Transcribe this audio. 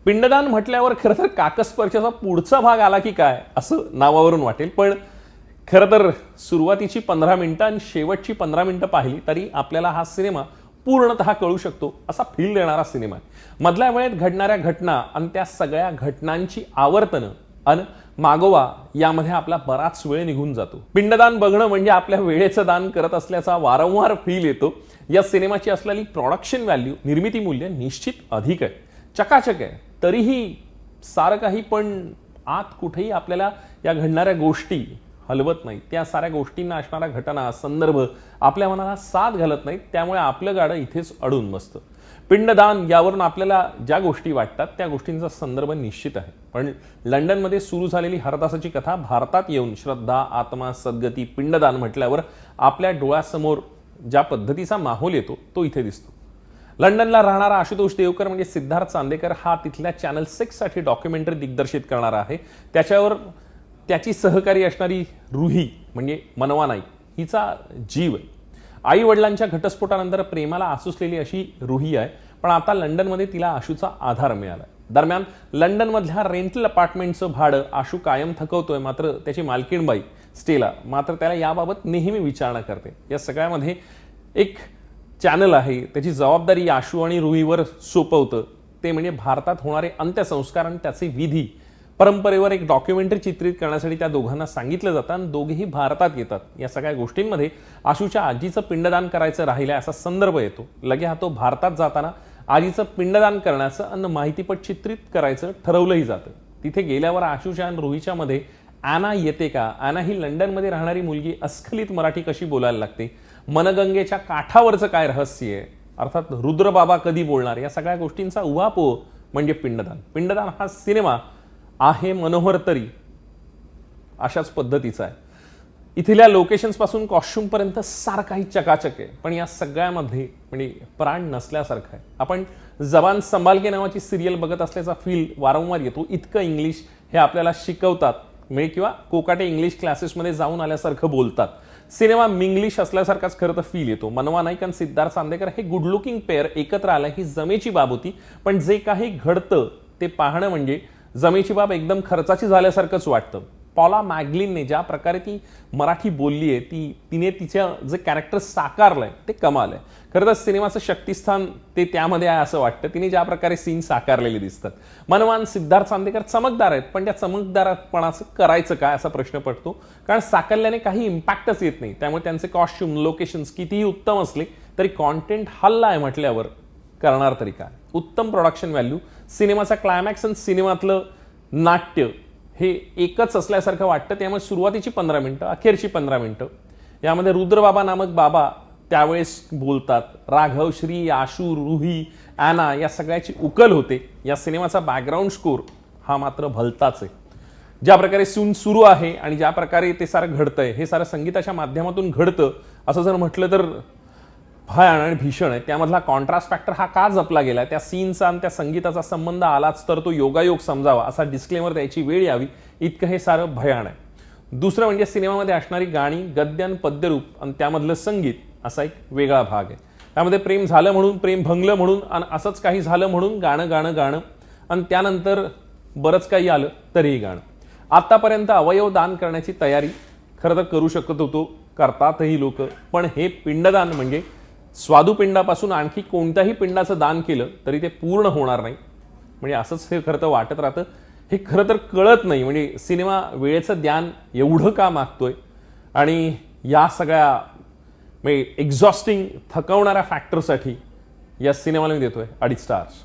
पिंडदान म्हटल्यावर खरं तर काकस्पर्शाचा पुढचा भाग आला की काय असं नावावरून वाटेल, पण खरं तर सुरुवातीची 15 मिनिटं आणि शेवटची 15 मिनिटं पाहिली तरी आपल्याला हा सिनेमा पूर्णतः कळू शकतो असा फील देणारा सिनेमा आहे। मधल्या वेळेत घडणाऱ्या घटना आणि त्या सगळ्या घटनांची आवर्तनं आणि मागोवा यामध्ये आपला बराच वेळ निघून जातो। पिंडदान बघणं म्हणजे आपल्या वेळेचं दान करत असल्याचा वारंवार फील येतो। या सिनेमाची असलेली प्रोडक्शन व्हॅल्यू, निर्मिती मूल्य निश्चित अधिक आहे, चकाचक आहे, तरीही सारं काही पण आत कुठेही आपल्याला या घडणाऱ्या गोष्टी हलवत नाही। त्या साऱ्या गोष्टींना असणारा घटना, संदर्भ आपल्या मनाला साथ घालत नाहीत, त्यामुळे आपलं गाडं इथेच अडून बसतं। पिंडदान यावरून आपल्याला ज्या गोष्टी वाटतात त्या गोष्टींचा संदर्भ निश्चित आहे, पण लंडनमध्ये सुरू झालेली हरदासाची कथा भारतात येऊन श्रद्धा, आत्मा, सद्गती, पिंडदान म्हटल्यावर आपल्या डोळ्यासमोर ज्या पद्धतीचा माहोल येतो तो इथे दिसतो। लंडनला राहणारा आशुतोष देवकर म्हणजे सिद्धार्थ चांदेकर हा तिथल्या चॅनल 6 साठी डॉक्युमेंटरी दिग्दर्शित करणार आहे। त्याच्यावर त्याची सहकारी असणारी रुही म्हणजे मनवा नाईक हिचा जीव आहे। आई वडिलांच्या घटस्फोटानंतर प्रेमाला आसुसलेली अशी रुही आहे, पण आता लंडनमध्ये तिला आशूचा आधार मिळाला। दरम्यान लंडनमधल्या रेंटल अपार्टमेंटचं भाडं आशू कायम थकवतोय, मात्र त्याची मालकीणबाई स्टेला मात्र त्याला याबाबत नेहमी विचारणा करते। या सगळ्यामध्ये एक चॅनल आहे, त्याची जबाबदारी आशू आणि रुहीवर सोपवतं, ते म्हणजे भारतात होणारे अंत्यसंस्कार आणि त्याचे विधी परंपरेवर एक डॉक्युमेंटरी चित्रित करण्यासाठी त्या दोघांना सांगितलं जातं आणि दोघेही भारतात येतात। या सगळ्या गोष्टींमध्ये आशूच्या आजीचं पिंडदान करायचं राहिलंय असा संदर्भ येतो। लगे हा तो भारतात जाताना आजीचं पिंडदान करण्याचं आणि माहितीपट चित्रित करायचं ठरवलंही जातं। तिथे गेल्यावर आशूच्या आणि रुहीच्या मध्ये ॲना येते का, ॲना ही लंडनमध्ये राहणारी मुलगी अस्खलित मराठी कशी बोलायला लागते, मनगंगेच्या काठावरचं काय रहस्य आहे, अर्थात रुद्रबाबा कधी बोलणार, या सगळ्या गोष्टींचा उहापोह म्हणजे पिंडदान। पिंडदान हा सिनेमा आहे मनोहर तरी अशाच पद्धतीचा आहे। इथल्या लोकेशन्स पासून कॉस्ट्युम पर्यंत सारं काही चकाचक आहे, पण या सगळ्यामध्ये म्हणजे प्राण नसल्यासारखं आहे। आपण जबान संभाल के नावाची सिरियल बघत असल्याचा फील वारंवार येतो। इतकं इंग्लिश हे आपल्याला शिकवतात म्हणजे किंवा कोकाटे इंग्लिश क्लासेसमध्ये जाऊन आल्यासारखं बोलतात। सिनेमा मिंग्लिश असल्यासारखाच खरं तर फील येतो। मनवा नाईक आणि सिद्धार्थ चांदेकर हे गुड लुकिंग पेअर एकत्र आलं ही जमेची बाब होती, पण जे काही घडतं ते पाहणं म्हणजे जमेची बाब एकदम खर्चाची झाल्यासारखंच वाटतं। पॉला मॅग्लिनने ज्या प्रकारे ती मराठी बोलली आहे, तिने तिचं जे कॅरेक्टर साकारलंय ते कमाल आहे। खरं तर सिनेमाचं शक्तिस्थान ते त्यामध्ये आहे असं वाटतं, तिने ज्या प्रकारे सीन साकारलेले दिसतात। मनवान सिद्धार्थ चांदेकर चमकदार आहेत, पण त्या चमकदारपणाचं करायचं काय असा प्रश्न पडतो, कारण साकारल्याने काही इम्पॅक्टच येत नाही। त्यामुळे त्यांचे कॉस्ट्युम, लोकेशन्स कितीही उत्तम असले तरी कॉन्टेंट हल्ला आहे म्हटल्यावर करणार तरी काय। उत्तम प्रोडक्शन व्हॅल्यू, सिनेमाचा क्लायमॅक्स आणि सिनेमातलं नाट्य हे एकच असल्यासारखं वाटतं। त्यामुळे सुरुवातीची 15 मिनिटं, अखेरची 15 मिनिटं यामध्ये रुद्रबाबा नामक बाबा त्यावेळेस बोलतात। राघव, श्री, आशू, रुही, ॲना या सगळ्याची उकल होते। या सिनेमाचा बॅकग्राऊंड स्कोर हा मात्र भलताच आहे। ज्या प्रकारे सून सुरू आहे आणि ज्या प्रकारे ते सारं घडतंय, हे सारं संगीताच्या माध्यमातून घडतं असं जर म्हटलं तर भयान आणि भीषण आहे। त्यामधला कॉन्ट्रास्ट फॅक्टर हा का जपला गेला, त्या सीनचा आणि त्या संगीताचा संबंध आलाच तर तो योगायोग समजावा असा डिस्क्लेमर द्यायची वेळ यावी, इतकं हे सारं भयान आहे। दुसरं म्हणजे सिनेमामध्ये असणारी गाणी, गद्य आणि पद्यरूप आणि त्यामधलं संगीत असा एक वेगळा भाग आहे। त्यामध्ये प्रेम झालं म्हणून, प्रेम भंगलं म्हणून आणि असंच काही झालं म्हणून गाणं गाणं गाणं आणि त्यानंतर बरंच काही आलं तरीही गाणं। आतापर्यंत अवयव दान करण्याची तयारी खरं तर करू शकत होतो, करतातही लोक, पण हे पिंडदान म्हणजे स्वादुपिंडापासून आणखी कोणत्याही पिंडाचं दान केलं तरी ते पूर्ण होणार नाही, म्हणजे असंच हे खरं तर वाटत राहतं। हे खरं तर कळत नाही म्हणजे सिनेमा वेळेचं ज्ञान एवढं का मागतोय आणि या सगळ्या म्हणजे एक्झॉस्टिंग थकवणाऱ्या फॅक्टरसाठी या सिनेमाला मी देतोय 2.5 स्टार्स।